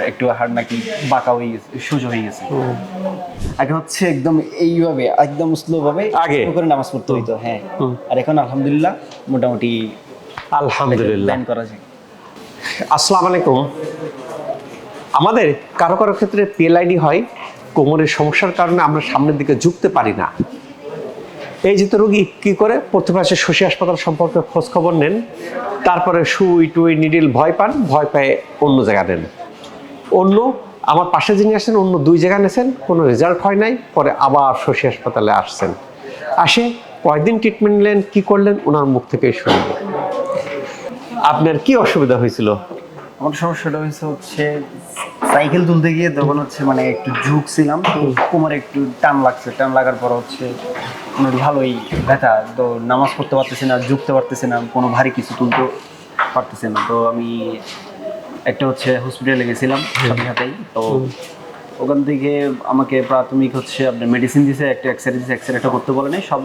একটু হাড় নাকি বাঁকা হয়ে গেছে, সোজা হয়ে গেছে। আগে হচ্ছে একদম এইভাবে একদম স্লো ভাবে আগে করে নামাজ পড়তে হইতো, হ্যাঁ। আর এখন আলহামদুলিল্লাহ মোটামুটি আলহামদুলিল্লাহ। প্ল্যান করা যায়। আসসালামু আলাইকুম। আমাদের কারো কারো ক্ষেত্রে পিএলআইডি হয়, কোমরের সমস্যার কারণে আমরা সামনের দিকে ঝুঁকতে পারি না। এই যে তো রোগী কী করে প্রতিপাশে শশী হাসপাতাল সম্পর্কে খোঁজ খবর নেন, তারপরে সুই টুই নিডিল ভয় পান, ভয় পেয়ে অন্য জায়গা নেন। অন্য আমার পাশে যিনি আসেন অন্য 2 জায়গা নিয়েছেন, কোনো রেজাল্ট হয় নাই, পরে আবার শশী হাসপাতালে আসছেন। আসে কয়দিন ট্রিটমেন্ট নিলেন, কী করলেন, ওনার মুখ থেকেই শুনবো। আপনার কি অসুবিধা হয়েছিল? আমার সমস্যাটা হচ্ছে সাইকেল তুলতে গিয়ে তখন হচ্ছে মানে একটু ঝুঁকছিলাম, তো কোমরে একটু টান লাগছে, টান লাগার পর হচ্ছে মোটামুটি ভালোই ব্যথা, তো নামাজ পড়তে পারতেছি না, ঝুঁকতে পারতেছি না, কোনো ভারী কিছু তুলতে পারতেছি না। তো আমি একটা হচ্ছে হসপিটালে গেছিলাম সাথে সাথেই। তো ওখান থেকে আমাকে প্রাথমিক হচ্ছে আপনার মেডিসিন দিয়েছে, একটা এক্সরে দিয়েছে, এক্সরেটা করতে বলে নাই, সব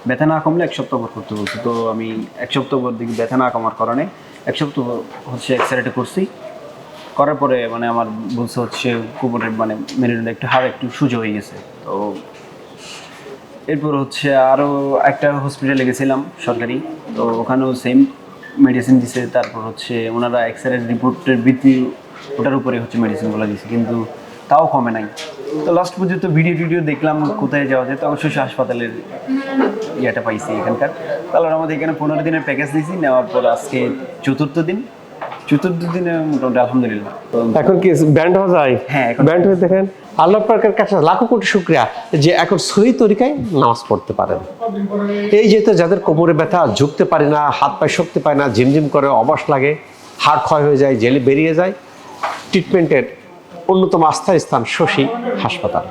ব্যথা না কমলে 1 সপ্তাহ পর করতে বলছে। তো আমি 1 সপ্তাহ পর দিকে ব্যথা না কমার কারণে 1 সপ্তাহ হচ্ছে এক্সরেটা করছি। করার পরে মানে আমার বলছে হচ্ছে কোমরের মানে মেরুদণ্ড একটু হাড় একটু সোজা হয়ে গেছে। তো এরপর হচ্ছে আরও একটা হসপিটালে গেছিলাম সরকারি, তো ওখানেও সেম মেডিসিন দিছে। তারপর হচ্ছে ওনারা এক্সরে রিপোর্টের ভিত্তি ওটার উপরে হচ্ছে মেডিসিনগুলো দিছে, কিন্তু তাও কমে নাই। তো লাস্ট পর্যন্ত ভিডিও দেখলাম কোথায় যাওয়া যায়, তো অবশ্যই হাসপাতালের ইয়েটা পাইছি এখানকার। তাহলে আমাদের এখানে 15 দিনের প্যাকেজ দিয়েছি, নেওয়ার পর আজকে চতুর্থ দিনে মোটামুটি আলহামদুলিল্লাহ। তো এখন কি ব্যান্ড হওয়া যায়? হ্যাঁ, এখন ব্যান্ড হয়ে দেখেন। আল্লাহ পাকের কাছে লাখো কোটি শুকরিয়া যে এখন সহি তরিকায় নামাজ পড়তে পারেন। এই যেহেতু যাদের কোমরে ব্যথা, ঝুঁকতে পারে না, হাত পায়ে শক্তি পায় না, ঝিমঝিম করে, অবশ লাগে, হাড় ক্ষয় হয়ে যায়, জেলে বেরিয়ে যায়, ট্রিটমেন্টের অন্যতম আস্থার স্থান শশী হাসপাতাল।